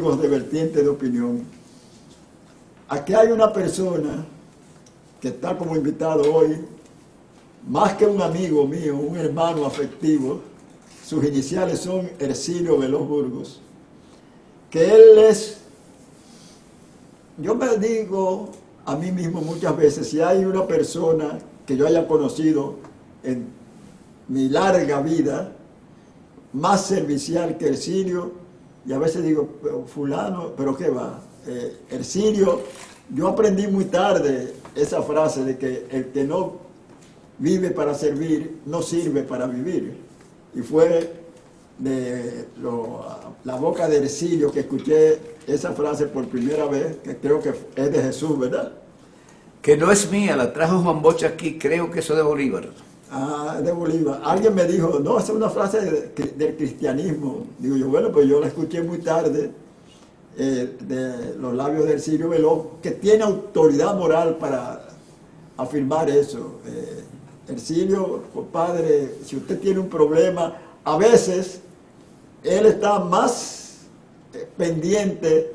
amigos de Vertiente de Opinión. Aquí hay una persona que está como invitado hoy, más que un amigo mío, un hermano afectivo. Sus iniciales son Hercilio Veloz Burgos, que él es, yo me digo a mí mismo muchas veces, si hay una persona que yo haya conocido en mi larga vida, más servicial que Hercilio, y a veces digo, pero fulano, pero qué va, Hercilio, yo aprendí muy tarde esa frase de que el que no vive para servir, no sirve para vivir. Y fue de la boca de Hercilio que escuché esa frase por primera vez, que creo que es de Jesús, ¿verdad? Que no es mía, la trajo Juan Bosch aquí, creo que eso es de Bolívar. Ah, de Bolívar. Alguien me dijo, no, esa es una frase del cristianismo. Digo yo, bueno, pues yo la escuché muy tarde, de los labios de Hercilio Veloz, que tiene autoridad moral para afirmar eso. Hercilio, compadre, si usted tiene un problema, a veces él está más pendiente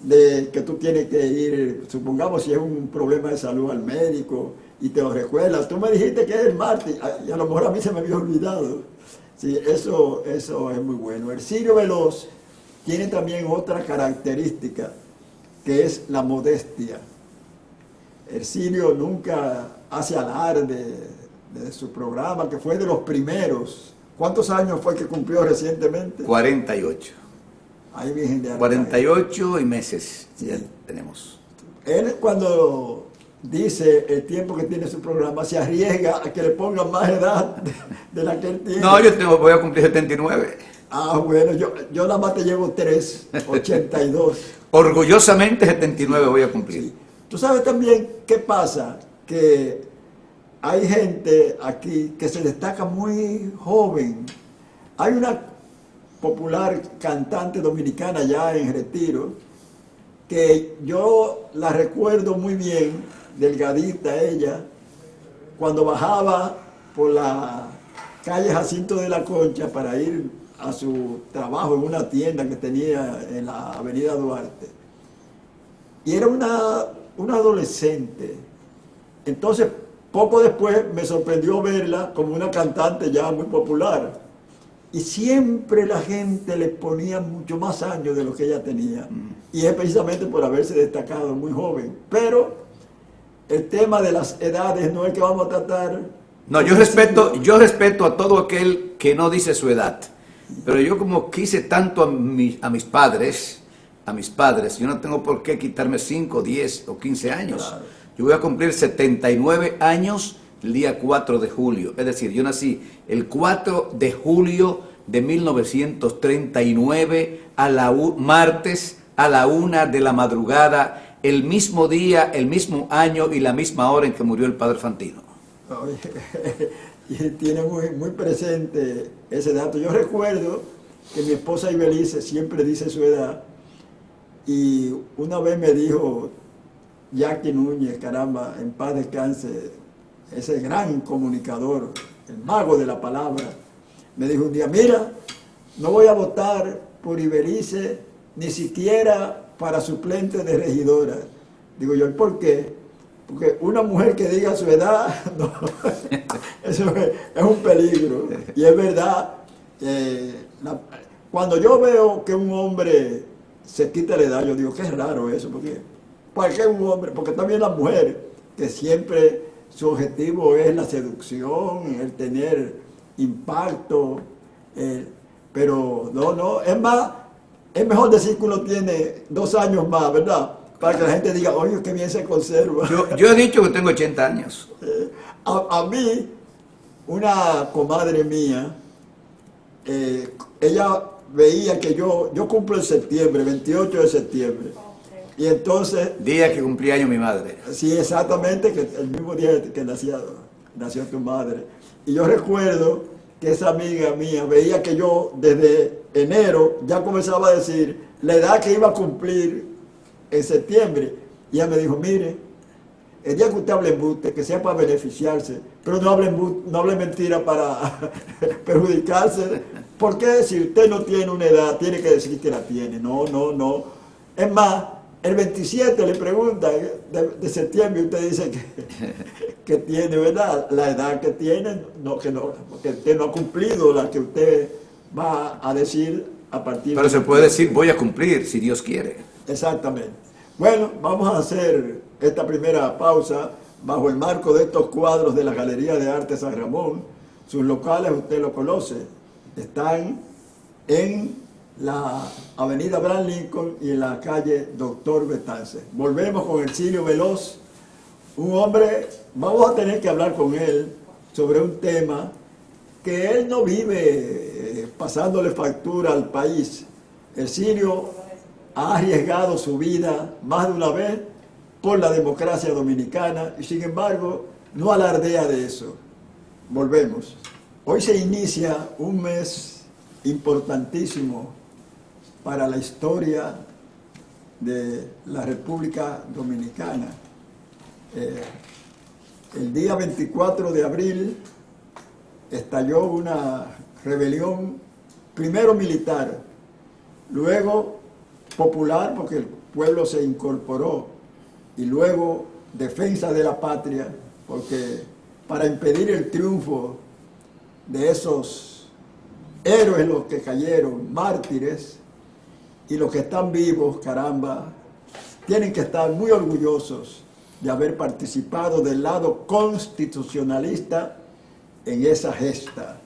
de que tú tienes que ir, supongamos si es un problema de salud, al médico, y te lo recuerdas. Tú me dijiste que es el martes, y a lo mejor a mí se me había olvidado. Sí, eso es muy bueno. Hercilio Veloz tiene también otra característica, que es la modestia. Hercilio nunca hace alarde de su programa, que fue de los primeros. ¿Cuántos años fue que cumplió recientemente? 48. Ahí Virgen de Arcángel. 48 y meses, sí, ya tenemos. Él cuando dice el tiempo que tiene su programa, se arriesga a que le pongan más edad de la que él tiene. No, voy a cumplir 79. Ah, bueno, yo nada más te llevo 3, 82. Orgullosamente 79 voy a cumplir. Sí. Tú sabes también qué pasa, que hay gente aquí que se destaca muy joven. Hay una popular cantante dominicana ya en retiro, que yo la recuerdo muy bien, delgadita ella, cuando bajaba por la calle Jacinto de la Concha para ir a su trabajo en una tienda que tenía en la avenida Duarte. Y era una adolescente. Entonces, poco después me sorprendió verla como una cantante ya muy popular. Y siempre la gente le ponía mucho más años de lo que ella tenía. Y es precisamente por haberse destacado muy joven. Pero el tema de las edades no es que vamos a tratar. No, yo respeto a todo aquel que no dice su edad. Pero yo como quise tanto a mis padres, yo no tengo por qué quitarme 5, 10 o 15 años. Claro. Yo voy a cumplir 79 años el día 4 de julio. Es decir, yo nací el 4 de julio de 1939 martes a la 1 de la madrugada, el mismo día, el mismo año y la misma hora en que murió el padre Fantino. Y tiene muy presente ese dato. Yo recuerdo que mi esposa Ibelice siempre dice su edad, y una vez me dijo Jackie Núñez, caramba, en paz descanse, ese gran comunicador, el mago de la palabra, me dijo un día, mira, no voy a votar por Ibelice ni siquiera para suplente de regidora. Digo yo, ¿y por qué? Porque una mujer que diga su edad, no, eso es un peligro. Y es verdad, cuando yo veo que un hombre se quita la edad, yo digo, qué raro eso, ¿por qué un hombre? Porque también la mujer, que siempre su objetivo es la seducción, el tener impacto, pero no, es más, es mejor decir que uno tiene 2 años más, ¿verdad? Para que la gente diga, oye, qué bien se conserva. Yo he dicho que tengo 80 años. A mí, una comadre mía, ella veía que yo cumplo en septiembre, 28 de septiembre. Y entonces... Día que cumplí año mi madre. Sí, exactamente, que el mismo día que nació tu madre. Y yo recuerdo que esa amiga mía veía que yo desde enero ya comenzaba a decir la edad que iba a cumplir en septiembre. Y ella me dijo, mire, el día que usted hable embuste, que sea para beneficiarse, pero no hable mentira para perjudicarse, ¿por qué si usted no tiene una edad tiene que decir que la tiene? No, no, no. Es más, el 27 le pregunta de septiembre, usted dice que tiene, ¿verdad? La edad que tiene, porque usted no ha cumplido la que usted va a decir a partir Pero se puede decir, voy a cumplir, si Dios quiere. Exactamente. Bueno, vamos a hacer esta primera pausa bajo el marco de estos cuadros de la Galería de Arte San Ramón. Sus locales usted lo conoce, están en la avenida Abraham Lincoln y en la calle Doctor Betance. Volvemos con Hercilio Veloz, un hombre, vamos a tener que hablar con él sobre un tema que él no vive pasándole factura al país. Hercilio ha arriesgado su vida más de una vez por la democracia dominicana y sin embargo no alardea de eso. Volvemos. Hoy se inicia un mes importantísimo para la historia de la República Dominicana. El día 24 de abril estalló una rebelión, primero militar, luego popular, porque el pueblo se incorporó, y luego defensa de la patria, porque para impedir el triunfo de esos héroes, los que cayeron, mártires, y los que están vivos, caramba, tienen que estar muy orgullosos de haber participado del lado constitucionalista en esa gesta.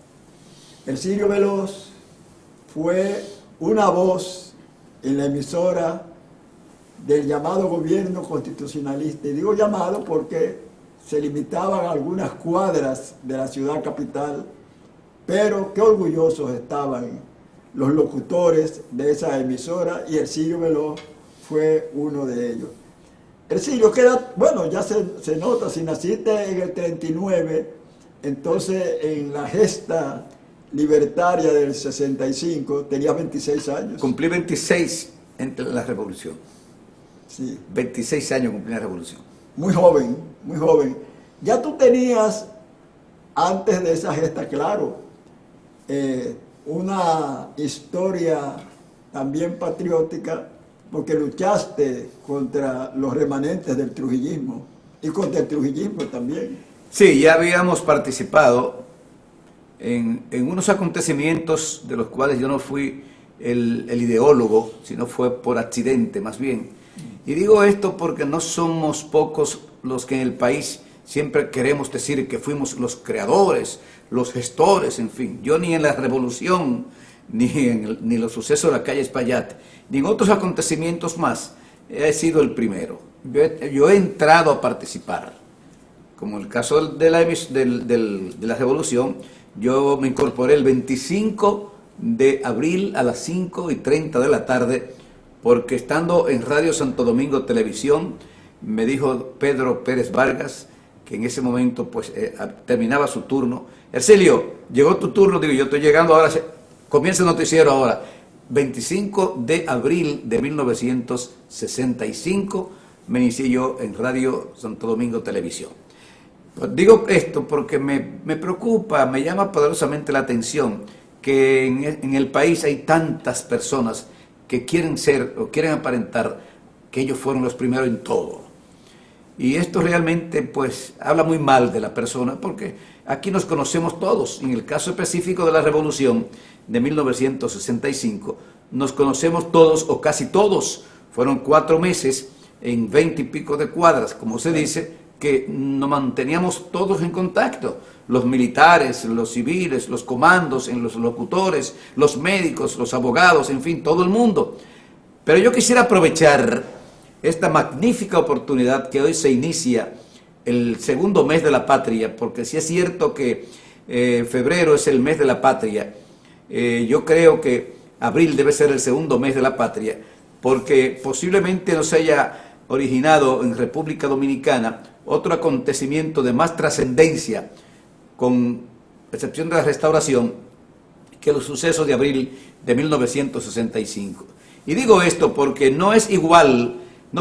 Hercilio Veloz fue una voz en la emisora del llamado gobierno constitucionalista, y digo llamado porque se limitaban a algunas cuadras de la ciudad capital, pero qué orgullosos estaban los locutores de esa emisora, y Hercilio Veloz fue uno de ellos. Hercilio, bueno, ya se nota, si naciste en el 39, entonces en la gesta libertaria del 65 tenías 26 años. Cumplí 26 en la revolución. Sí. 26 años cumplí la revolución. Muy joven, muy joven. Ya tú tenías, antes de esa gesta, claro, una historia también patriótica, porque luchaste contra los remanentes del trujillismo y contra el trujillismo también. Sí, ya habíamos participado en unos acontecimientos de los cuales yo no fui el ideólogo, sino fue por accidente más bien. Y digo esto porque no somos pocos los que en el país siempre queremos decir que fuimos los creadores, los gestores, en fin. Yo ni en la revolución, ni los sucesos de la calle Espaillat, ni en otros acontecimientos más, he sido el primero. Yo he entrado a participar. Como el caso de la revolución, yo me incorporé el 25 de abril a las 5:30 de la tarde, porque estando en Radio Santo Domingo Televisión, me dijo Pedro Pérez Vargas, que en ese momento pues terminaba su turno. Hercilio, llegó tu turno, digo, yo estoy llegando ahora, comienza el noticiero ahora. 25 de abril de 1965 me inicié yo en Radio Santo Domingo Televisión. Pues digo esto porque me preocupa, me llama poderosamente la atención que en el país hay tantas personas que quieren ser o quieren aparentar que ellos fueron los primeros en todo. Y esto realmente pues habla muy mal de la persona, porque aquí nos conocemos todos. En el caso específico de la revolución de 1965, nos conocemos todos o casi todos. Fueron 4 meses en 20 y pico de cuadras, como se dice, que nos manteníamos todos en contacto. Los militares, los civiles, los comandos, los locutores, los médicos, los abogados, en fin, todo el mundo. Pero yo quisiera aprovechar esta magnífica oportunidad que hoy se inicia el segundo mes de la patria, porque si es cierto que febrero es el mes de la patria, yo creo que abril debe ser el segundo mes de la patria, porque posiblemente no se haya originado en República Dominicana otro acontecimiento de más trascendencia, con excepción de la restauración, que los sucesos de abril de 1965. Y digo esto porque no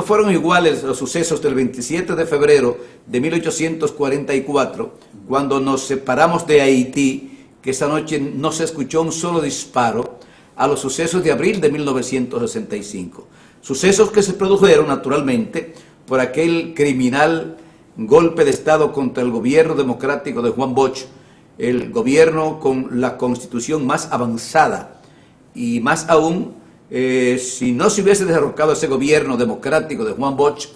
fueron iguales los sucesos del 27 de febrero de 1844, cuando nos separamos de Haití, que esa noche no se escuchó un solo disparo a los sucesos de abril de 1965. Sucesos que se produjeron naturalmente por aquel criminal golpe de Estado contra el gobierno democrático de Juan Bosch, el gobierno con la constitución más avanzada, y más aún, si no se hubiese derrocado ese gobierno democrático de Juan Bosch,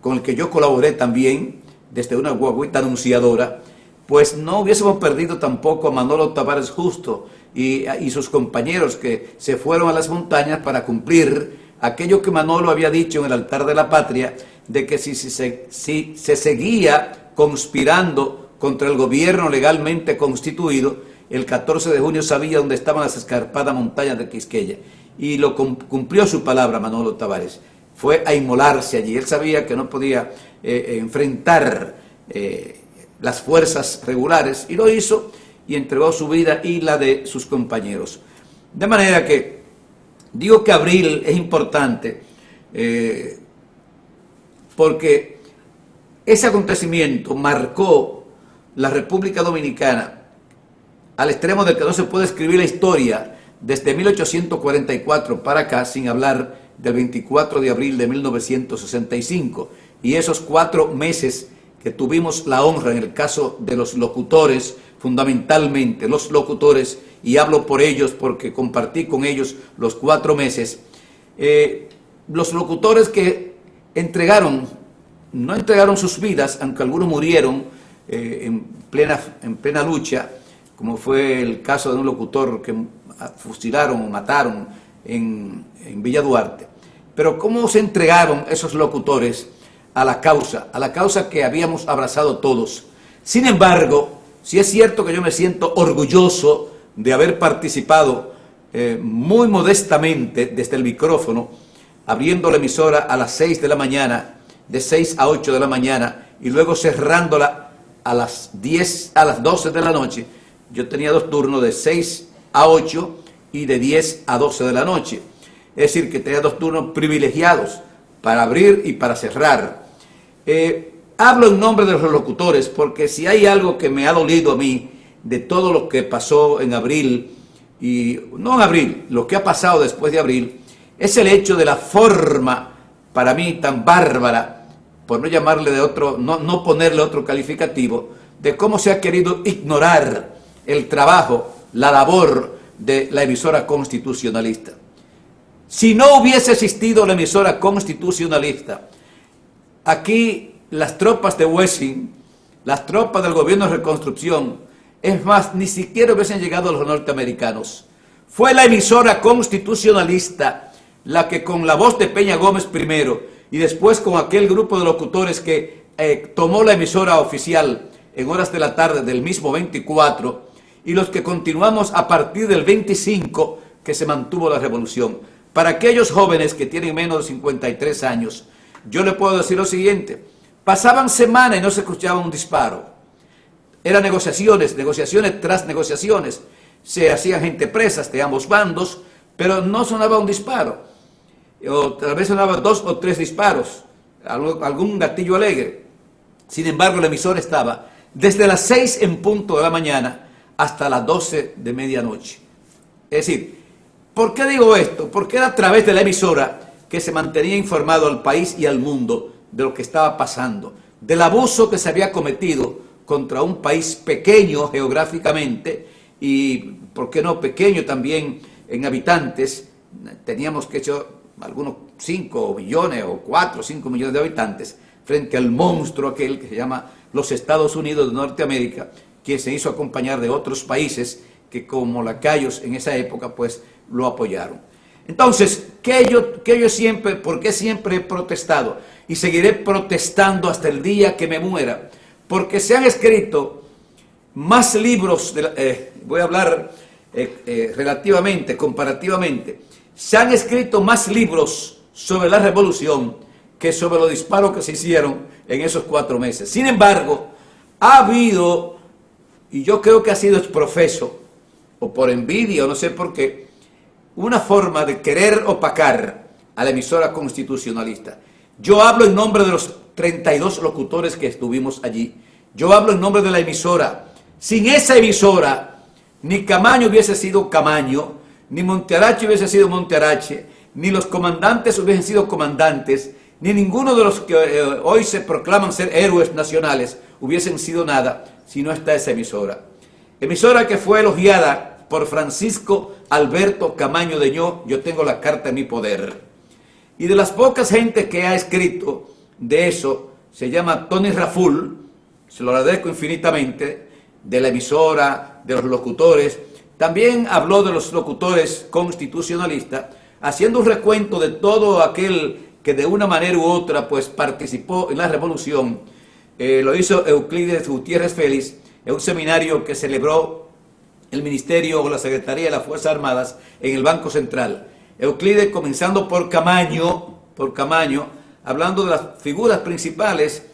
con el que yo colaboré también desde una guaguita anunciadora, pues no hubiésemos perdido tampoco a Manolo Tavares Justo y sus compañeros que se fueron a las montañas para cumplir aquello que Manolo había dicho en el altar de la patria, de que si se seguía conspirando contra el gobierno legalmente constituido, el 14 de junio sabía dónde estaban las escarpadas montañas de Quisqueya. Y lo cumplió su palabra Manolo Tavares. Fue a inmolarse allí. Él sabía que no podía enfrentar las fuerzas regulares, y lo hizo, y entregó su vida y la de sus compañeros. De manera que digo que abril es importante porque ese acontecimiento marcó la República Dominicana al extremo de que no se puede escribir la historia desde 1844 para acá sin hablar del 24 de abril de 1965 y esos 4 meses que tuvimos la honra, en el caso de los locutores, fundamentalmente los locutores, y hablo por ellos porque compartí con ellos los 4 meses, los locutores que no entregaron sus vidas, aunque algunos murieron en plena lucha, como fue el caso de un locutor que fusilaron o mataron en Villa Duarte. Pero ¿cómo se entregaron esos locutores a la causa que habíamos abrazado todos? Sin embargo, sí es cierto que yo me siento orgulloso de haber participado muy modestamente desde el micrófono, abriendo la emisora a las 6 de la mañana, de 6 a 8 de la mañana, y luego cerrándola a las 12 de la noche. Yo tenía 2 turnos de 6 a 8 y de 10 a 12 de la noche. Es decir, que tenía 2 turnos privilegiados para abrir y para cerrar. Hablo en nombre de los locutores porque si hay algo que me ha dolido a mí de todo lo que pasó en abril, y no en abril, lo que ha pasado después de abril, es el hecho de la forma, para mí tan bárbara, por no llamarle de otro, no ponerle otro calificativo, de cómo se ha querido ignorar el trabajo, la labor de la emisora constitucionalista. Si no hubiese existido la emisora constitucionalista, aquí las tropas de Wessing, las tropas del gobierno de reconstrucción, es más, ni siquiera hubiesen llegado los norteamericanos. Fue la emisora constitucionalista la que, con la voz de Peña Gómez primero y después con aquel grupo de locutores que tomó la emisora oficial en horas de la tarde del mismo 24, y los que continuamos a partir del 25 que se mantuvo la revolución. Para aquellos jóvenes que tienen menos de 53 años, yo le puedo decir lo siguiente: pasaban semanas y no se escuchaba un disparo. Eran negociaciones tras negociaciones. Se hacían gente presas de ambos bandos, pero no sonaba un disparo. O tal vez sonaban 2 o 3 disparos, algún gatillo alegre. Sin embargo, la emisora estaba desde las 6 en punto de la mañana hasta las 12 de medianoche. Es decir, ¿por qué digo esto? Porque era a través de la emisora que se mantenía informado al país y al mundo de lo que estaba pasando, del abuso que se había cometido contra un país pequeño geográficamente y, ¿por qué no pequeño también en habitantes? Teníamos que echar algunos 5 millones o 4 o 5 millones de habitantes frente al monstruo aquel que se llama los Estados Unidos de Norteamérica, que se hizo acompañar de otros países que como lacayos en esa época pues lo apoyaron. Entonces, ¿por qué siempre he protestado? Y seguiré protestando hasta el día que me muera, porque se han escrito más libros, voy a hablar relativamente, comparativamente, se han escrito más libros sobre la revolución que sobre los disparos que se hicieron en esos 4 meses. Sin embargo, ha habido, y yo creo que ha sido profeso, o por envidia, o no sé por qué, una forma de querer opacar a la emisora constitucionalista. Yo hablo en nombre de los 32 locutores que estuvimos allí. Yo hablo en nombre de la emisora. Sin esa emisora, ni Camaño hubiese sido Camaño, ni Montearache hubiese sido Montearache, ni los comandantes hubiesen sido comandantes, ni ninguno de los que hoy se proclaman ser héroes nacionales hubiesen sido nada si no está esa emisora. Emisora que fue elogiada por Francisco Alberto Camaño Deñó. Yo tengo la carta en mi poder. Y de las pocas gente que ha escrito de eso, se llama Tony Raful, se lo agradezco infinitamente, de la emisora, de los locutores. También habló de los locutores constitucionalistas, haciendo un recuento de todo aquel que de una manera u otra pues participó en la revolución. Lo hizo Euclides Gutiérrez Félix en un seminario que celebró el Ministerio o la Secretaría de las Fuerzas Armadas en el Banco Central. Euclides, comenzando por Camaño, hablando de las figuras principales,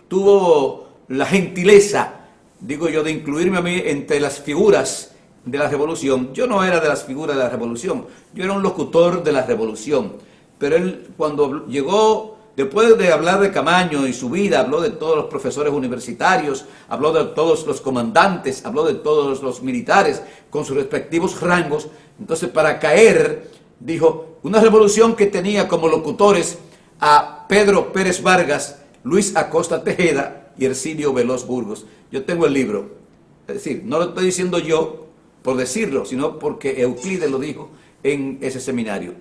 tuvo la gentileza, digo yo, de incluirme a mí entre las figuras de la revolución. Yo no era de las figuras de la revolución, yo era un locutor de la revolución. Pero él, cuando llegó, después de hablar de Camaño y su vida, habló de todos los profesores universitarios, habló de todos los comandantes, habló de todos los militares con sus respectivos rangos. Entonces, para caer, dijo, una revolución que tenía como locutores a Pedro Pérez Vargas, Luis Acosta Tejeda y Ercilio Veloz Burgos. Yo tengo el libro. Es decir, no lo estoy diciendo yo por decirlo, sino porque Euclides lo dijo en ese seminario.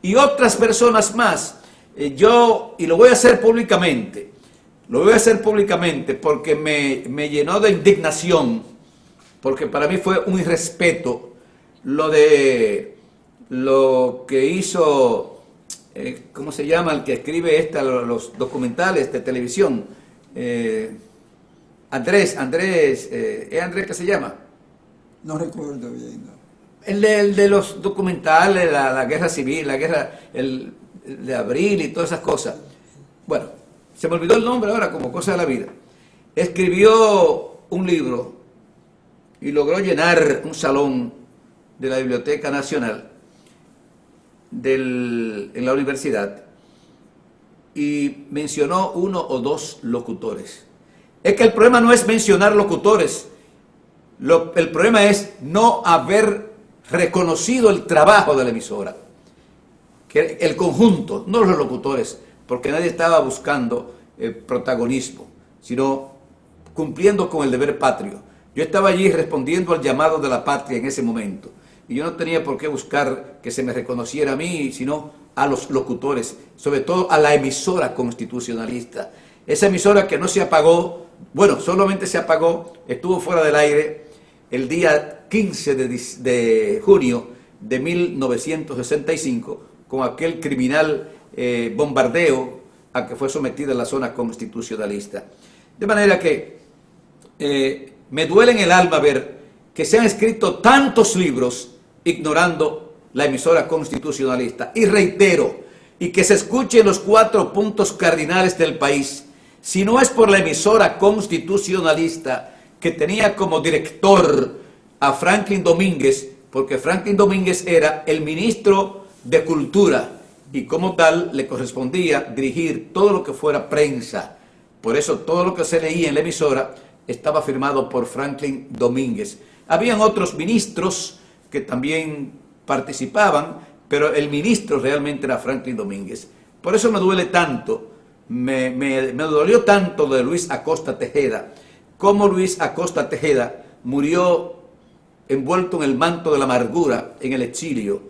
Y otras personas más. Y lo voy a hacer públicamente. Lo voy a hacer públicamente porque me llenó de indignación, porque para mí fue un irrespeto lo que hizo, ¿cómo se llama? El que escribe los documentales de televisión. Andrés, ¿es Andrés que se llama? No recuerdo bien, no. El de los documentales, la guerra civil, la guerra de abril y todas esas cosas. Bueno, se me olvidó el nombre ahora como cosa de la vida. Escribió un libro y logró llenar un salón de la Biblioteca Nacional en la universidad y mencionó uno o dos locutores. Es que el problema no es mencionar locutores, el problema es no haber reconocido el trabajo de la emisora, que el conjunto, no los locutores, porque nadie estaba buscando protagonismo, sino cumpliendo con el deber patrio. Yo estaba allí respondiendo al llamado de la patria en ese momento, y yo no tenía por qué buscar que se me reconociera a mí, sino a los locutores, sobre todo a la emisora constitucionalista. Esa emisora que no se apagó, bueno, solamente se apagó, estuvo fuera del aire el día 15 de junio de 1965, con aquel criminal bombardeo a que fue sometida la zona constitucionalista. De manera que me duele en el alma ver que se han escrito tantos libros ignorando la emisora constitucionalista. Y reitero, y que se escuchen los 4 puntos cardinales del país, si no es por la emisora constitucionalista que tenía como director a Franklin Domínguez, porque Franklin Domínguez era el ministro de Cultura y como tal le correspondía dirigir todo lo que fuera prensa. Por eso todo lo que se leía en la emisora estaba firmado por Franklin Domínguez. Habían otros ministros que también participaban, pero el ministro realmente era Franklin Domínguez. Por eso me duele tanto, me dolió tanto de Luis Acosta Tejeda, cómo Luis Acosta Tejeda murió envuelto en el manto de la amargura en el exilio,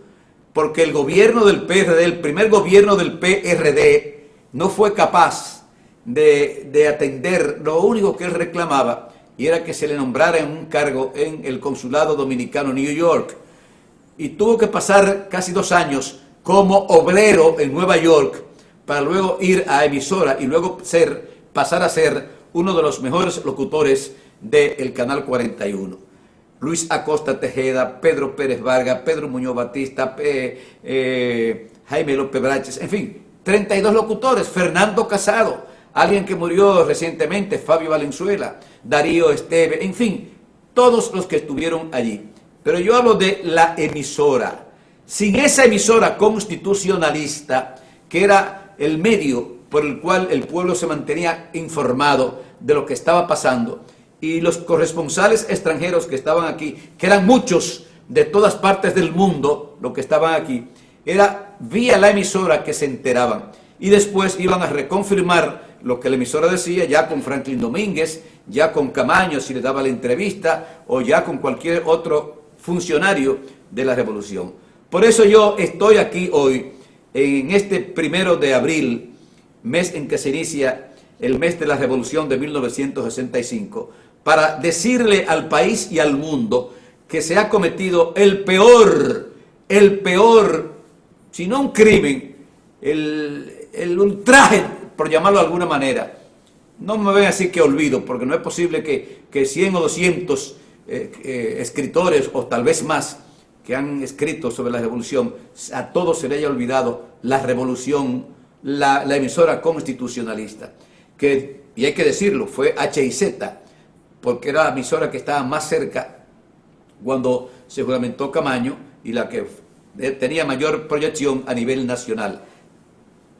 porque el gobierno del PRD, el primer gobierno del PRD, no fue capaz de atender lo único que él reclamaba, y era que se le nombrara en un cargo en el consulado dominicano en New York, y tuvo que pasar casi 2 años como obrero en Nueva York, para luego ir a emisora y luego pasar a ser uno de los mejores locutores del Canal 41. Luis Acosta Tejeda, Pedro Pérez Vargas, Pedro Muñoz Batista, Jaime López Braches, en fin, 32 locutores, Fernando Casado, alguien que murió recientemente, Fabio Valenzuela, Darío Esteve, en fin, todos los que estuvieron allí. Pero yo hablo de la emisora. Sin esa emisora constitucionalista, que era el medio por el cual el pueblo se mantenía informado de lo que estaba pasando, y los corresponsales extranjeros que estaban aquí, que eran muchos de todas partes del mundo, los que estaban aquí, era vía la emisora que se enteraban. Y después iban a reconfirmar lo que la emisora decía, ya con Franklin Domínguez, ya con Camaño si le daba la entrevista, o ya con cualquier otro funcionario de la revolución. Por eso yo estoy aquí hoy, en este 1 de abril, mes en que se inicia el mes de la revolución de 1965, para decirle al país y al mundo que se ha cometido el peor, si no un crimen, el ultraje, por llamarlo de alguna manera. No me ven así que olvido, porque no es posible que 100 o 200 escritores, o tal vez más, que han escrito sobre la revolución, a todos se le haya olvidado la revolución, la emisora constitucionalista, y hay que decirlo, fue HIZ, porque era la emisora que estaba más cerca cuando se juramentó Camaño y la que tenía mayor proyección a nivel nacional.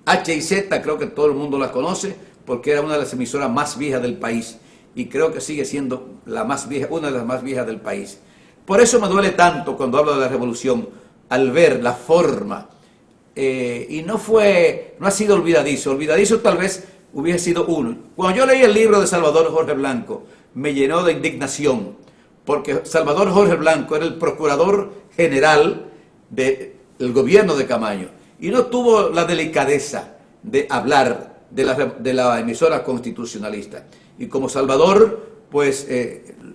HIZ creo que todo el mundo la conoce porque era una de las emisoras más viejas del país y creo que sigue siendo la más vieja, una de las más viejas del país. Por eso me duele tanto cuando hablo de la revolución, al ver la forma, y no ha sido olvidadizo tal vez hubiese sido uno. Cuando yo leí el libro de Salvador Jorge Blanco, me llenó de indignación, porque Salvador Jorge Blanco era el procurador general del gobierno de Camaño, y no tuvo la delicadeza de hablar de la emisora constitucionalista. Y como Salvador, pues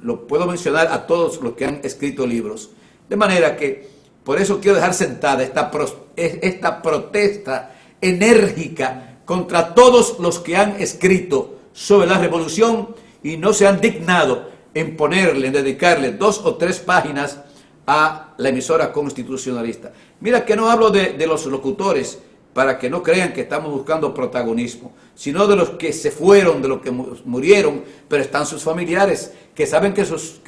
lo puedo mencionar a todos los que han escrito libros. De manera que, por eso quiero dejar sentada esta protesta enérgica contra todos los que han escrito sobre la revolución y no se han dignado en dedicarle 2 o 3 páginas a la emisora constitucionalista. Mira que no hablo de los locutores, para que no crean que estamos buscando protagonismo, sino de los que se fueron, de los que murieron, pero están sus familiares, que saben que sus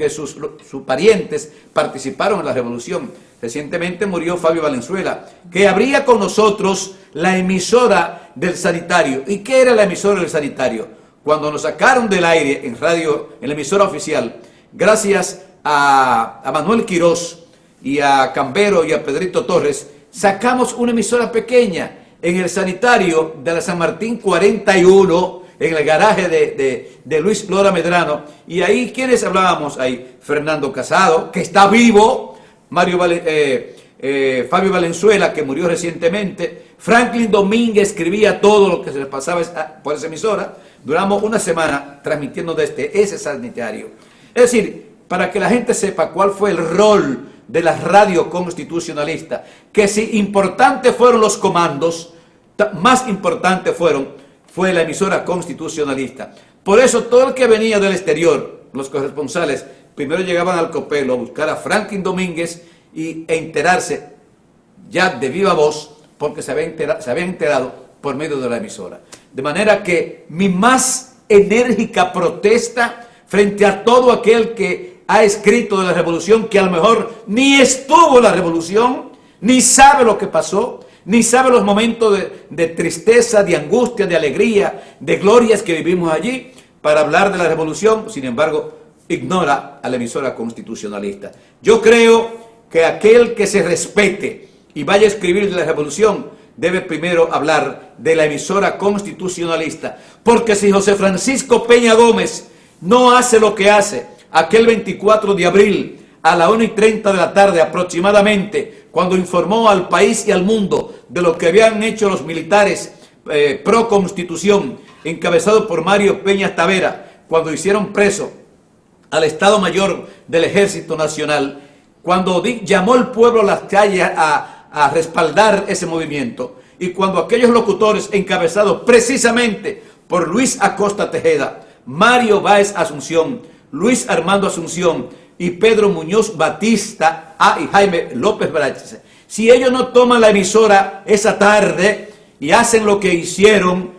parientes participaron en la revolución. Recientemente murió Fabio Valenzuela, que abría con nosotros la emisora del Sanitario. ¿Y qué era la emisora del Sanitario? Cuando nos sacaron del aire en radio, en la emisora oficial, gracias a Manuel Quirós y a Cambero y a Pedrito Torres, sacamos una emisora pequeña en el Sanitario de la San Martín 41, en el garaje de Luis Lora Medrano. Y ahí, ¿quiénes hablábamos ahí? Fernando Casado, que está vivo, Fabio Valenzuela, que murió recientemente, Franklin Domínguez escribía todo lo que se les pasaba por esa emisora. Duramos una semana transmitiendo desde ese Sanitario. Es decir, para que la gente sepa cuál fue el rol de la radio constitucionalista, que si importantes fueron los comandos, más importante fue la emisora constitucionalista. Por eso todo el que venía del exterior, los corresponsales, primero llegaban al Copelo a buscar a Franklin Domínguez e enterarse ya de viva voz, porque se habían enterado por medio de la emisora. De manera que mi más enérgica protesta frente a todo aquel que ha escrito de la revolución, que a lo mejor ni estuvo en la revolución, ni sabe lo que pasó, ni sabe los momentos de tristeza, de angustia, de alegría, de glorias que vivimos allí, para hablar de la revolución. Sin embargo, ignora a la emisora constitucionalista. Yo creo que aquel que se respete y vaya a escribir de la revolución debe primero hablar de la emisora constitucionalista, porque si José Francisco Peña Gómez no hace lo que hace aquel 24 de abril a la 1:30 de la tarde aproximadamente, cuando informó al país y al mundo de lo que habían hecho los militares pro Constitución, encabezados por Mario Peña Tavera, cuando hicieron preso al Estado Mayor del Ejército Nacional, cuando llamó al pueblo a las calles a respaldar ese movimiento, y cuando aquellos locutores encabezados precisamente por Luis Acosta Tejeda, Mario Báez Asunción, Luis Armando Asunción y Pedro Muñoz Batista y Jaime López Bráchez, si ellos no toman la emisora esa tarde y hacen lo que hicieron,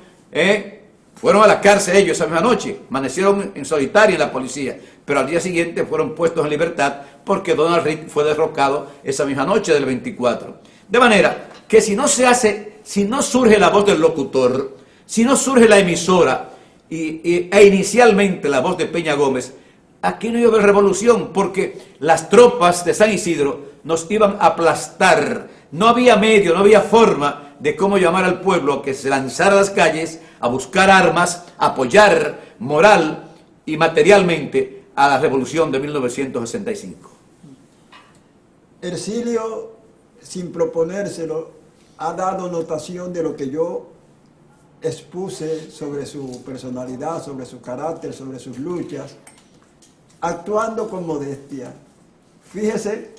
fueron a la cárcel ellos esa misma noche, amanecieron en solitario en la policía, pero al día siguiente fueron puestos en libertad porque Donald Reed fue derrocado esa misma noche del 24. De manera que si no surge la voz del locutor, si no surge la emisora e inicialmente la voz de Peña Gómez, aquí no iba a haber revolución, porque las tropas de San Isidro nos iban a aplastar. No había medio, no había forma de cómo llamar al pueblo a que se lanzara a las calles a buscar armas, a apoyar moral y materialmente a la revolución de 1965. Ercilio, sin proponérselo, ha dado notación de lo que yo expuse sobre su personalidad, sobre su carácter, sobre sus luchas, actuando con modestia. Fíjese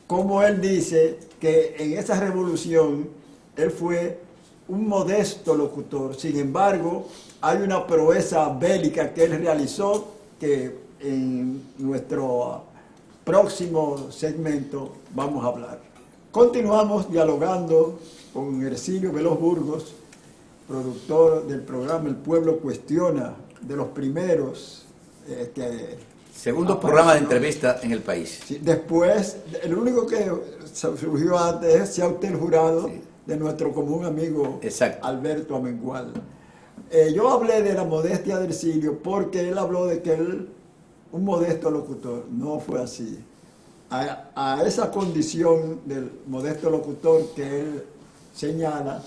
cómo él dice que en esa revolución él fue un modesto locutor. Sin embargo, hay una proeza bélica que él realizó que en nuestro próximo segmento vamos a hablar. Continuamos dialogando con Ercilio Veloz Burgos, productor del programa El Pueblo Cuestiona, de los primeros segundo programa de entrevista en el país. Sí, después, el único que surgió antes es Sea Usted el Jurado, sí, de nuestro común amigo exacto, Alberto Amengual. Yo hablé de la modestia de Ercilio porque él habló de que él, un modesto locutor, no fue así. A esa condición del modesto locutor que él señala,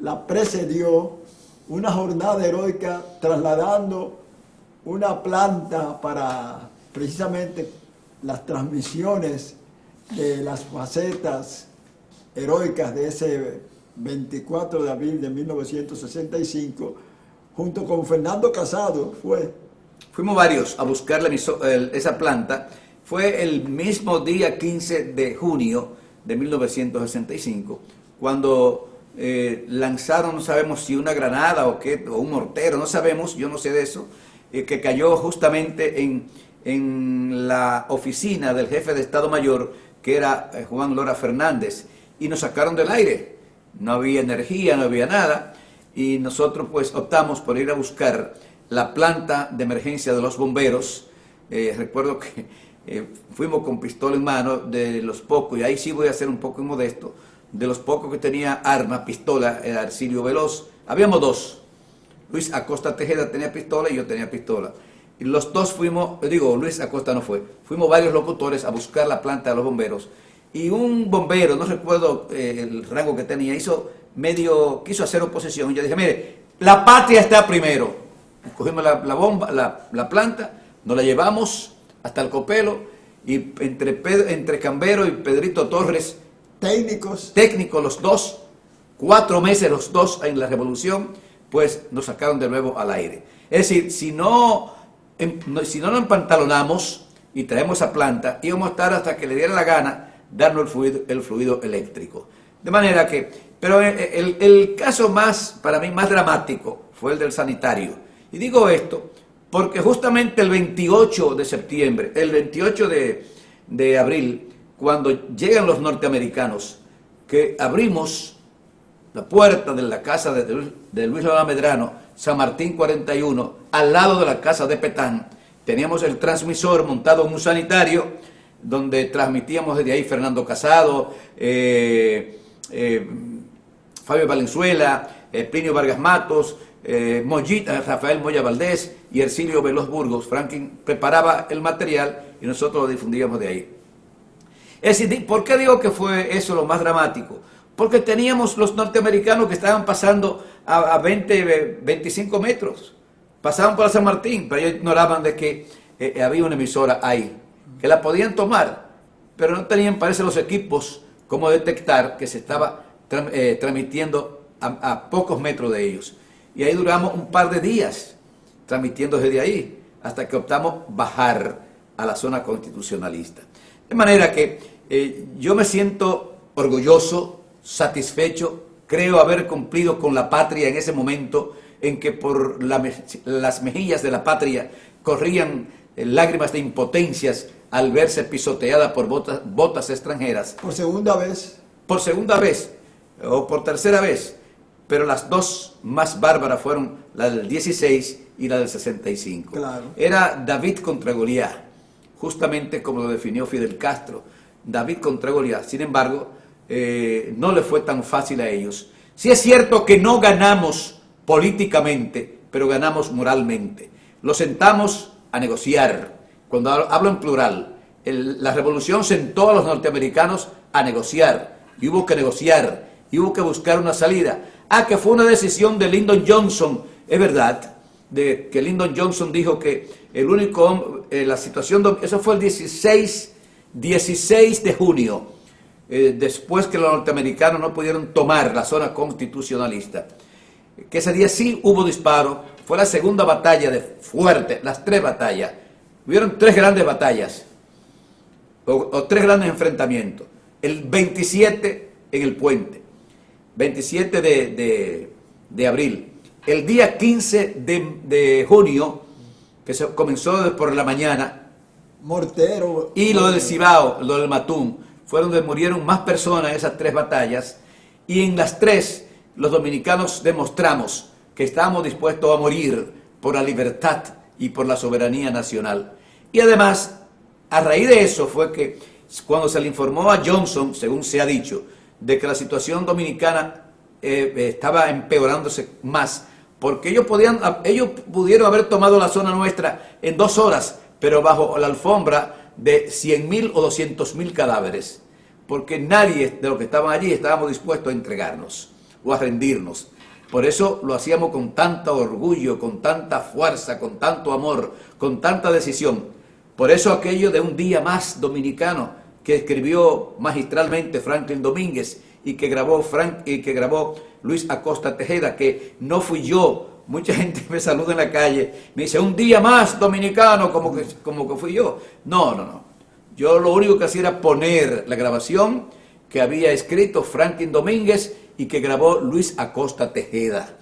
la precedió una jornada heroica trasladando una planta para precisamente las transmisiones de las facetas heroicas de ese 24 de abril de 1965, junto con Fernando Casado. Fuimos varios a buscar esa planta. Fue el mismo día 15 de junio de 1965, cuando lanzaron, no sabemos si una granada o qué, o un mortero, no sabemos, yo no sé de eso, que cayó justamente en la oficina del jefe de Estado Mayor, que era Juan Lora Fernández, y nos sacaron del aire. No había energía, no había nada, y nosotros pues optamos por ir a buscar la planta de emergencia de los bomberos. Recuerdo que fuimos con pistola en mano, de los pocos, y ahí sí voy a ser un poco inmodesto, de los pocos que tenía arma, pistola, era Ercilio Veloz. Habíamos dos. Luis Acosta Tejeda tenía pistola y yo tenía pistola. Y los dos fuimos, Luis Acosta no fue, fuimos varios locutores a buscar la planta de los bomberos. Y un bombero, no recuerdo el rango que tenía, quiso hacer oposición. Y yo dije, mire, la patria está primero. Cogimos la planta, nos la llevamos hasta el Copelo, y entre Cambero y Pedrito Torres, técnicos los dos, 4 meses los dos en la revolución, pues nos sacaron de nuevo al aire. Es decir, si no nos empantalonamos y traemos esa planta, íbamos a estar hasta que le diera la gana darnos el fluido eléctrico. De manera que, pero el caso para mí más dramático fue el del sanitario. Y digo esto porque justamente el 28 de septiembre, el 28 de abril, cuando llegan los norteamericanos, que abrimos la puerta de la casa de Luis Lora Medrano, San Martín 41, al lado de la casa de Petán, teníamos el transmisor montado en un sanitario, donde transmitíamos desde ahí Fernando Casado, Fabio Valenzuela, Plinio Vargas Matos, Rafael Moya Valdés y Ercilio Veloz Burgos. Franklin preparaba el material y nosotros lo difundíamos de ahí. Es decir, ¿por qué digo que fue eso lo más dramático? Porque teníamos los norteamericanos que estaban pasando a 25 metros. Pasaban por San Martín, pero ellos ignoraban de que había una emisora ahí, que la podían tomar, pero no tenían, parece, los equipos como detectar que se estaba transmitiendo a pocos metros de ellos. Y ahí duramos un par de días transmitiendo desde ahí, hasta que optamos bajar a la zona constitucionalista. De manera que yo me siento orgulloso, satisfecho, creo haber cumplido con la patria en ese momento en que por las mejillas de la patria corrían lágrimas de impotencias al verse pisoteada por botas extranjeras. ¿Por segunda vez? Por segunda vez, o por tercera vez, pero las dos más bárbaras fueron la del 16 y la del 65. Claro. Era David contra Goliat, justamente como lo definió Fidel Castro, David contra Goliat. Sin embargo, no le fue tan fácil a ellos. Sí es cierto que no ganamos políticamente, pero ganamos moralmente. Los sentamos a negociar cuando hablo en plural, la revolución sentó a los norteamericanos a negociar, y hubo que negociar, y hubo que buscar una salida. Que fue una decisión de Lyndon Johnson, es verdad, de que Lyndon Johnson dijo que el único, la situación, eso fue el 16 de junio, después que los norteamericanos no pudieron tomar la zona constitucionalista, que ese día sí hubo disparo, fue la segunda batalla de fuerte, las tres batallas, hubieron tres grandes batallas, o tres grandes enfrentamientos, el 27 en el puente, 27 de abril, el día 15 de junio, que se comenzó por la mañana, Mortero. y lo del Cibao, lo del Matún, fue donde murieron más personas en esas tres batallas, y en las tres los dominicanos demostramos que estábamos dispuestos a morir por la libertad y por la soberanía nacional. Y además, a raíz de eso fue que cuando se le informó a Johnson, según se ha dicho, de que la situación dominicana estaba empeorándose más, porque ellos pudieron haber tomado la zona nuestra en 2 horas, pero bajo la alfombra de 100.000 o 200.000 cadáveres, porque nadie de los que estaban allí estábamos dispuestos a entregarnos o a rendirnos. Por eso lo hacíamos con tanto orgullo, con tanta fuerza, con tanto amor, con tanta decisión. Por eso aquello de un día más dominicano que escribió magistralmente Franklin Domínguez y que grabó Luis Acosta Tejeda, que no fui yo. Mucha gente me saluda en la calle, me dice, un día más dominicano, como que fui yo. No. Yo lo único que hacía era poner la grabación que había escrito Franklin Domínguez y que grabó Luis Acosta Tejeda.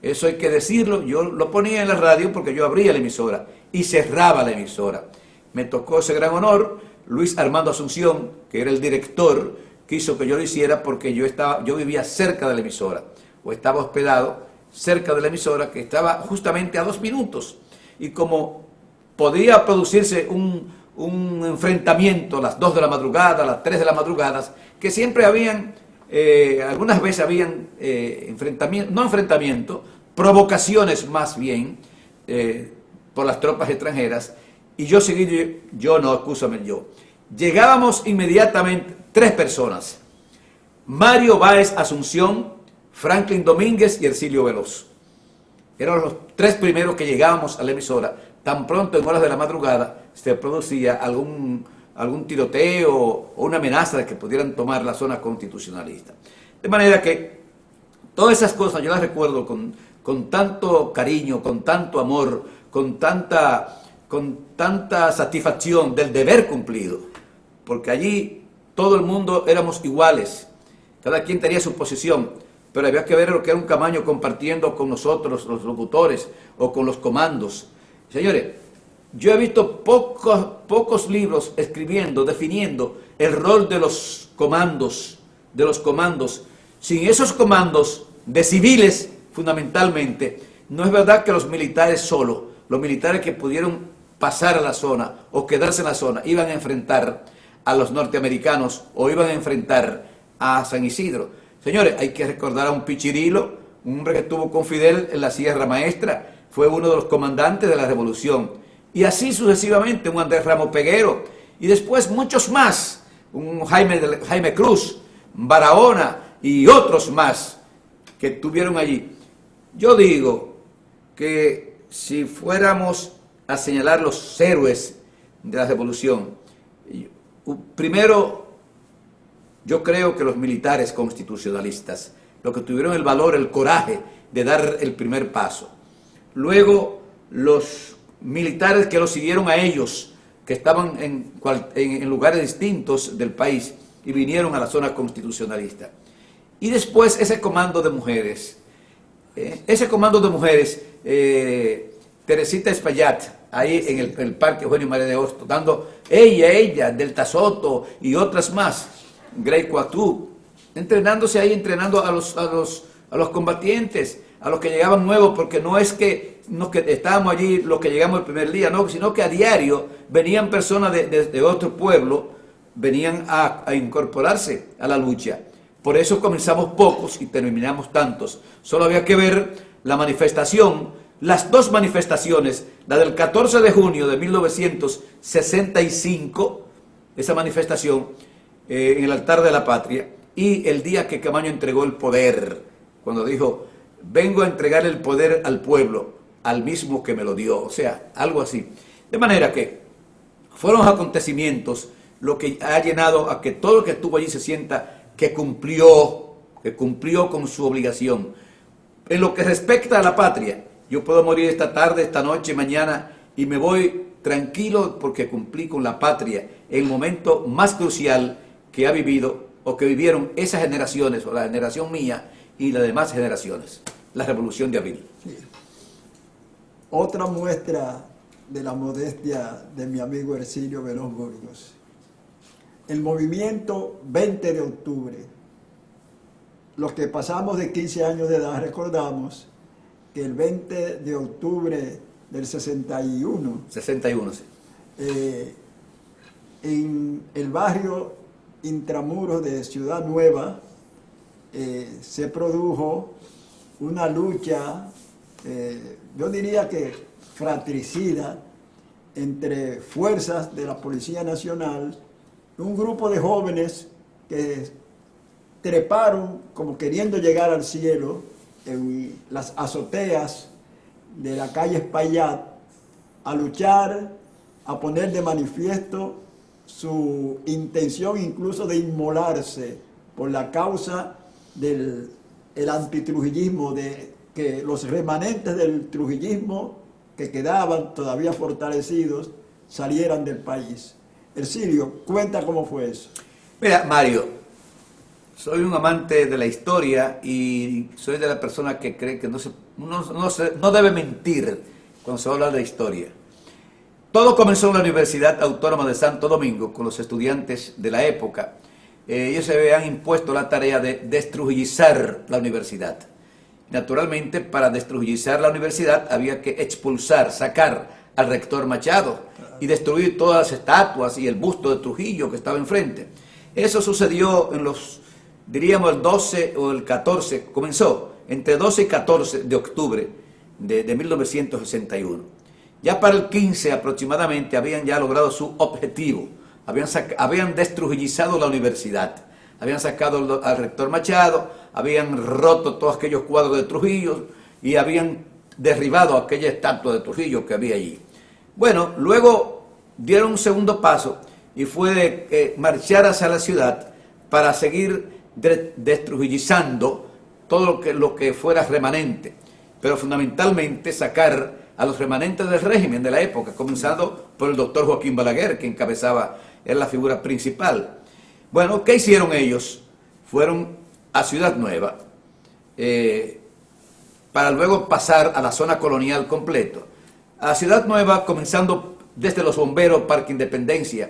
Eso hay que decirlo, yo lo ponía en la radio porque yo abría la emisora y cerraba la emisora. Me tocó ese gran honor. Luis Armando Asunción, que era el director, quiso que yo lo hiciera porque yo vivía cerca de la emisora, o estaba hospedado cerca de la emisora, que estaba justamente a 2 minutos. Y como podía producirse un enfrentamiento a las 2 de la madrugada, a las 3 de la madrugada, que siempre habían, algunas veces habían provocaciones más bien, por las tropas extranjeras, y llegábamos inmediatamente 3 personas, Mario Báez Asunción, Franklin Domínguez y Ercilio Veloz. Eran los 3 primeros que llegábamos a la emisora. Tan pronto en horas de la madrugada se producía algún tiroteo o una amenaza de que pudieran tomar la zona constitucionalista. De manera que todas esas cosas yo las recuerdo con tanto cariño, con tanto amor, con tanta satisfacción del deber cumplido, porque allí todo el mundo éramos iguales, cada quien tenía su posición, pero había que ver lo que era un Camaño compartiendo con nosotros, los locutores, o con los comandos. Señores, yo he visto pocos libros definiendo el rol de los comandos, Sin esos comandos de civiles, fundamentalmente, no es verdad que los militares solo, los militares que pudieron pasar a la zona o quedarse en la zona, iban a enfrentar a los norteamericanos o iban a enfrentar a San Isidro. Señores, hay que recordar a un Pichirilo, un hombre que estuvo con Fidel en la Sierra Maestra, fue uno de los comandantes de la revolución, y así sucesivamente, un Andrés Ramos Peguero, y después muchos más, un Jaime Cruz, Barahona y otros más que estuvieron allí. Yo digo que si fuéramos a señalar los héroes de la revolución, primero, yo creo que los militares constitucionalistas, los que tuvieron el valor, el coraje de dar el primer paso. Luego, los militares que los siguieron a ellos, que estaban en lugares distintos del país y vinieron a la zona constitucionalista. Y después ese comando de mujeres. Teresita Espaillat, ahí en el Parque Eugenio María de Hostos, dando ella, Delta Soto y otras más, Grey Coatú, entrenándose ahí, entrenando a los combatientes, a los que llegaban nuevos, porque no es que estábamos allí los que llegamos el primer día, no, sino que a diario venían personas de otro pueblo, venían a incorporarse a la lucha. Por eso comenzamos pocos y terminamos tantos. Solo había que ver la manifestación las dos manifestaciones, la del 14 de junio de 1965, esa manifestación en el altar de la patria, y el día que Camaño entregó el poder, cuando dijo, vengo a entregar el poder al pueblo, al mismo que me lo dio, o sea, algo así. De manera que fueron acontecimientos lo que ha llenado a que todo el que estuvo allí se sienta que cumplió con su obligación. En lo que respecta a la patria, yo puedo morir esta tarde, esta noche, mañana, y me voy tranquilo porque cumplí con la patria en el momento más crucial que ha vivido o que vivieron esas generaciones, o la generación mía y las demás generaciones, la Revolución de Abril. Sí. Otra muestra de la modestia de mi amigo Hercilio Veloz Burgos. El movimiento 20 de octubre. Los que pasamos de 15 años de edad recordamos que el 20 de octubre del 61, 61, sí. En el barrio Intramuros de Ciudad Nueva se produjo una lucha, yo diría que fratricida, entre fuerzas de la Policía Nacional, un grupo de jóvenes que treparon como queriendo llegar al cielo en las azoteas de la calle Espaillat a luchar, a poner de manifiesto su intención incluso de inmolarse por la causa del antitrujillismo, de que los remanentes del trujillismo que quedaban todavía fortalecidos salieran del país. Hercilio, cuenta cómo fue eso. Mira, Mario, soy un amante de la historia y soy de la persona que cree que no debe mentir cuando se habla de historia. Todo comenzó en la Universidad Autónoma de Santo Domingo con los estudiantes de la época. Ellos se habían impuesto la tarea de destrujillizar la universidad. Naturalmente, para destrujillizar la universidad había que expulsar, sacar al rector Machado y destruir todas las estatuas y el busto de Trujillo que estaba enfrente. Eso sucedió en diríamos el 12 o el 14, comenzó entre 12 y 14 de octubre de 1961. Ya para el 15 aproximadamente habían ya logrado su objetivo, habían destrujillizado la universidad, habían sacado al rector Machado, habían roto todos aquellos cuadros de Trujillo y habían derribado aquella estatua de Trujillo que había allí. Bueno, luego dieron un segundo paso y fue de marchar hacia la ciudad para seguir destrujillizando todo lo que fuera remanente, pero fundamentalmente sacar a los remanentes del régimen de la época, comenzando por el doctor Joaquín Balaguer, que encabezaba, era la figura principal. Bueno, ¿qué hicieron ellos? Fueron a Ciudad Nueva, para luego pasar a la zona colonial completo. A Ciudad Nueva, comenzando desde los Bomberos, Parque Independencia,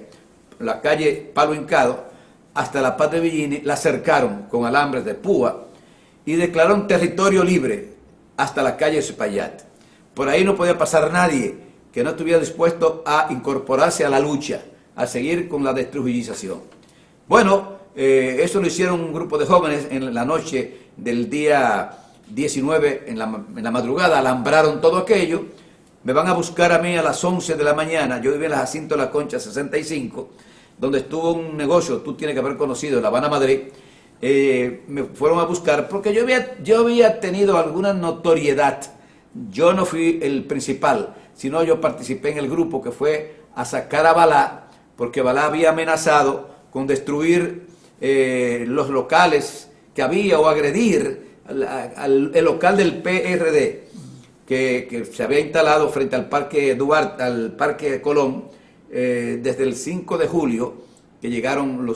la calle Palo Hincado, hasta la Paz de Villini, la cercaron con alambres de púa y declararon territorio libre hasta la calle Espaillat. Por ahí no podía pasar nadie que no estuviera dispuesto a incorporarse a la lucha, a seguir con la destrujillización. Bueno, eso lo hicieron un grupo de jóvenes en la noche del día 19, en la madrugada, alambraron todo aquello. Me van a buscar a mí a las 11 de la mañana, yo vivía en la Jacinto de la Concha 65, donde estuvo un negocio, tú tienes que haber conocido, en La Habana, Madrid. Me fueron a buscar porque yo había tenido alguna notoriedad. Yo no fui el principal, sino yo participé en el grupo que fue a sacar a Balá, porque Balá había amenazado con destruir los locales que había o agredir el local del PRD que se había instalado frente al Parque Duarte, al Parque Colón, desde el 5 de julio, que llegaron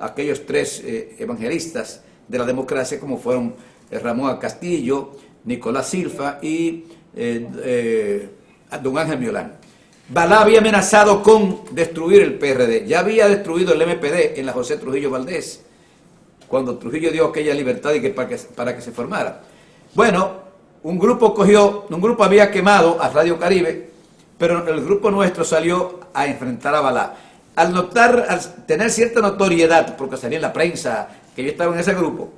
aquellos tres evangelistas de la democracia, como fueron Ramón Castillo, Nicolás Silva y don Ángel Miolán. Balá había amenazado con destruir el PRD, ya había destruido el MPD en la José Trujillo Valdés, cuando Trujillo dio aquella libertad para que se formara. Bueno, un grupo había quemado a Radio Caribe, pero el grupo nuestro salió a enfrentar a Balá. Al tener cierta notoriedad, porque salía en la prensa que yo estaba en ese grupo,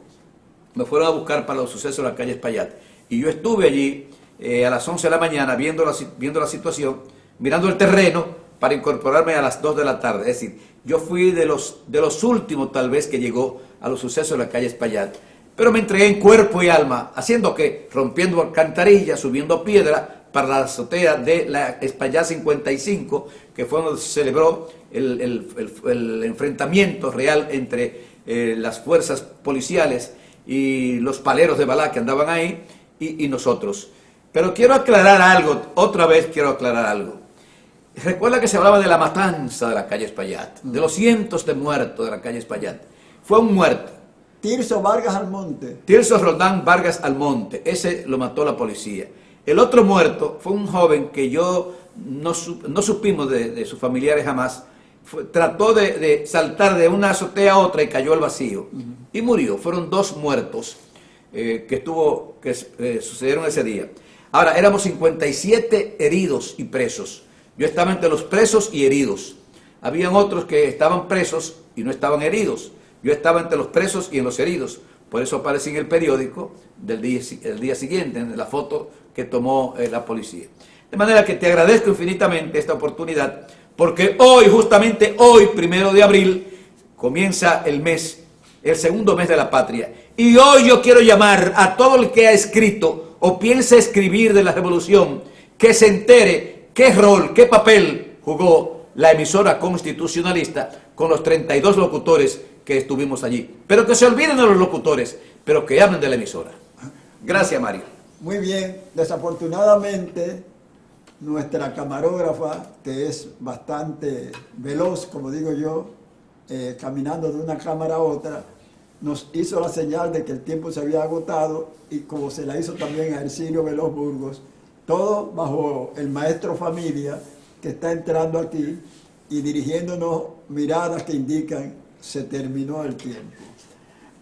me fueron a buscar para los sucesos de la calle Espaillat. Y yo estuve allí a las 11 de la mañana viendo la situación, mirando el terreno para incorporarme a las 2 de la tarde. Es decir, yo fui de los últimos tal vez que llegó a los sucesos de la calle Espaillat. Pero me entregué en cuerpo y alma, haciendo que, rompiendo alcantarillas, subiendo piedra para la azotea de la Espaillat 55, que fue donde se celebró el enfrentamiento real entre las fuerzas policiales y los paleros de bala que andaban ahí y nosotros. Pero quiero aclarar algo, otra vez quiero aclarar algo. Recuerda que se hablaba de la matanza de la calle Espaillat, de los cientos de muertos de la calle Espaillat. Fue un muerto. Tirso Vargas Almonte. Tirso Roldán Vargas Almonte, ese lo mató la policía. El otro muerto fue un joven que no supimos de sus familiares jamás. Trató de saltar de una azotea a otra y cayó al vacío. Y murió. Fueron 2 muertos que sucedieron ese día. Ahora, éramos 57 heridos y presos. Yo estaba entre los presos y heridos. Habían otros que estaban presos y no estaban heridos. Yo estaba entre los presos y en los heridos. Por eso aparecí en el periódico el día siguiente, en la foto que tomó la policía. De manera que te agradezco infinitamente esta oportunidad, porque hoy, justamente hoy, 1 de abril, comienza el segundo mes de la patria. Y hoy yo quiero llamar a todo el que ha escrito o piensa escribir de la revolución, que se entere qué rol, qué papel jugó la emisora constitucionalista con los 32 locutores que estuvimos allí. Pero que se olviden de los locutores, pero que hablen de la emisora. Gracias, Mario. Muy bien. Desafortunadamente, nuestra camarógrafa, que es bastante veloz, como digo yo, caminando de una cámara a otra, nos hizo la señal de que el tiempo se había agotado, y como se la hizo también a Hercilio Veloz Burgos, todo bajo el maestro familia que está entrando aquí y dirigiéndonos miradas que indican se terminó el tiempo.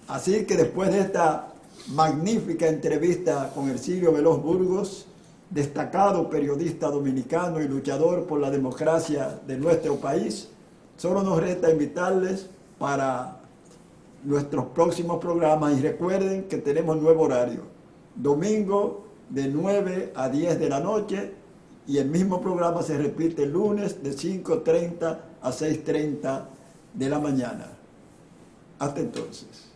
Así que después de esta magnífica entrevista con Hercilio Veloz Burgos, destacado periodista dominicano y luchador por la democracia de nuestro país, solo nos resta invitarles para nuestros próximos programas, y recuerden que tenemos nuevo horario, domingo de 9 a 10 de la noche, y el mismo programa se repite el lunes de 5:30 a 6:30 de la mañana. Hasta entonces.